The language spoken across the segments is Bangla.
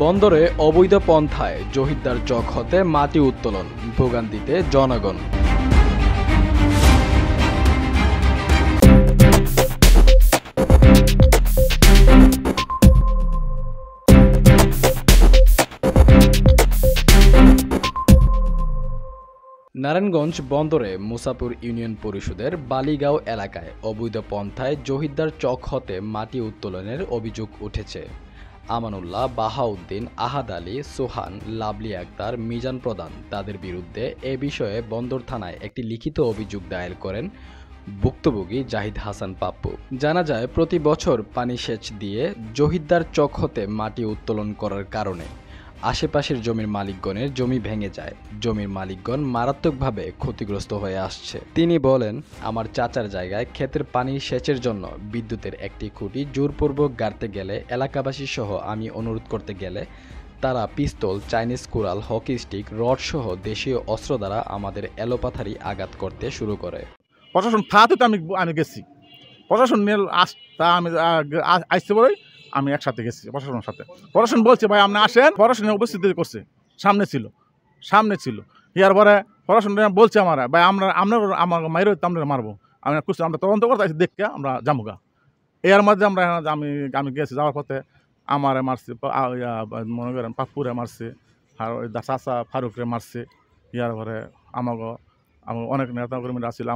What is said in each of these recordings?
বন্দরে অবৈধ পন্থায় জহিরদার চক হতে মাটি উত্তোলন, ভোগান্তিতে জনগণ। নারায়ণগঞ্জ বন্দরে মুসাপুর ইউনিয়ন পরিষদের বালিগাঁও এলাকায় অবৈধ পন্থায় জহিরদার চক হতে মাটি উত্তোলনের অভিযোগ উঠেছে। আমানুল্লাহ, বাহাউদ্দিন, আহাদ আলী, সোহান, লাভলি আক্তার, মিজান প্রধান তাদের বিরুদ্ধে এ বিষয়ে বন্দর থানায় একটি লিখিত অভিযোগ দায়ের করেন ভুক্তভোগী জাহিদ হাসান পাপ্পু। জানা যায়, প্রতি বছর পানি সেচ দিয়ে জহিরদার চক হতে মাটি উত্তোলন করার কারণে আশেপাশের জমির মালিকগণের জমি ভেঙে যায়। জমির মালিকগণ মারাত্মকভাবে ক্ষতিগ্রস্ত হয়ে আসছে। তিনি বলেন, আমার চাচার জায়গায় ক্ষেতের পানি সেচের জন্য বিদ্যুতের একটি খুঁটি জোরপূর্বক গাড়তে গেলে এলাকাবাসী সহ আমি অনুরোধ করতে গেলে তারা পিস্তল, চাইনিজ কুড়াল, হকি স্টিক, রড সহ দেশীয় অস্ত্র দ্বারা আমাদের এলোপাথারি আঘাত করতে শুরু করে। প্রশাসন ফাঁতে তো আমি গেছি, প্রশাসন নিয়ে আমি আসতে পারি, আমি একসাথে গেছি প্রশাসনের সাথে। প্রশাসন বলছে ভাই আপনি আসেন, প্রশাসনের উপস্থিতি করছে, সামনে ছিল ইয়ার পরে প্রশাসন বলছে আমার ভাই আপনার আমার মাইর আমরা মারবো, আমি আমরা তদন্ত করতে আসি, দেখতে আমরা জামুগা। এর মধ্যে আমি গেছি, যাওয়ার পথে আমারে মারছে, মনে করেন পাপ্পুরে মারছে, আর চাচা ফারুকরে মারছে। ইয়ার পরে আমাকে অনেক নেতা কর্মীরা আসছিল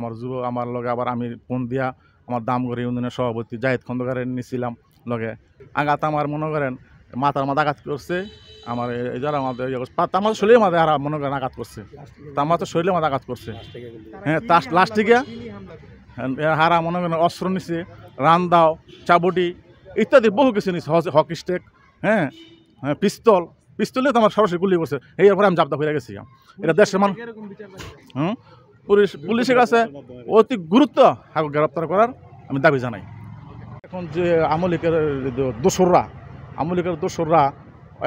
আমার লগে। আবার আমি ফোন দিয়া আমার দামগড়ি ইউনিয়নের সভাপতি জাহিদ খন্দকারে নিয়েছিলাম লগে। আঘাত আমার মনে করেন মাথার মাথা আঘাত করছে, আমার যারা আমাদের আমার শরীরের মাথায় হারা মনে করেন আঘাত করছে, আমার তো শরীরের মাথা আঘাত করছে। হ্যাঁ, লাস্টিকে হারা মনে করেন অস্ত্র নিছে, রান্দাও, চাবুটি ইত্যাদি বহু কিছু নিচ্ছে, হকি স্টেক, হ্যাঁ, পিস্তল নিয়ে তো আমার সরাসরি গুলি করছে। এরপরে আমি জাবদা হয়ে গেছি। এটা দেশের মানুষ পুলিশের কাছে অতি গুরুত্ব গ্রেপ্তার করার আমি দাবি জানাই। এখন যে আমলিকের দোসররা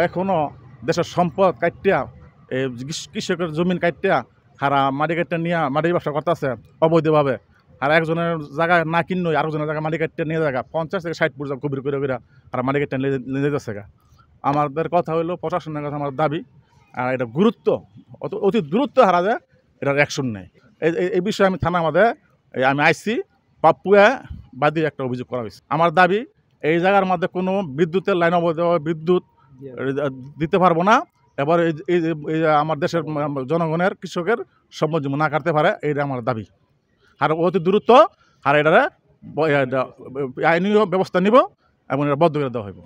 এখনও দেশের সম্পদ কাটিয়া, কৃষকের জমিন কাটিয়া হারা মাটি কাটিয়া নিয়ে মাটির ব্যবসা করতেছে অবৈধভাবে। আর একজনের জায়গায় না কিনই আরেকজনের জায়গায় মাটি কাটিয়া নিয়ে জায়গা 50 থেকে 60 ফুট গভীর করে আর মাটি কাটিয়া নিয়ে যেতেছে। আমাদের কথা হইলো, প্রশাসনের কথা আমার দাবি, আর এটা গুরুত্ব অতি দ্রুত হারা যায়, এটার অ্যাকশন নেই। এই বিষয়ে আমি থানা আমাদের আমি আইসি পাপ্পুয়া বাদী একটা অভিযোগ করা হয়েছে। আমার দাবি, এই জায়গার মধ্যে কোনো বিদ্যুতের লাইন বিদ্যুৎ দিতে পারবো না। এবার এই আমার দেশের জনগণের, কৃষকের সম্পদ না কাটতে পারে, এইটা আমার দাবি। আর অতি দ্রুত আর এটা আইনীয় ব্যবস্থা নিব এবং এটা বদ্ধ করে দেওয়া হইব।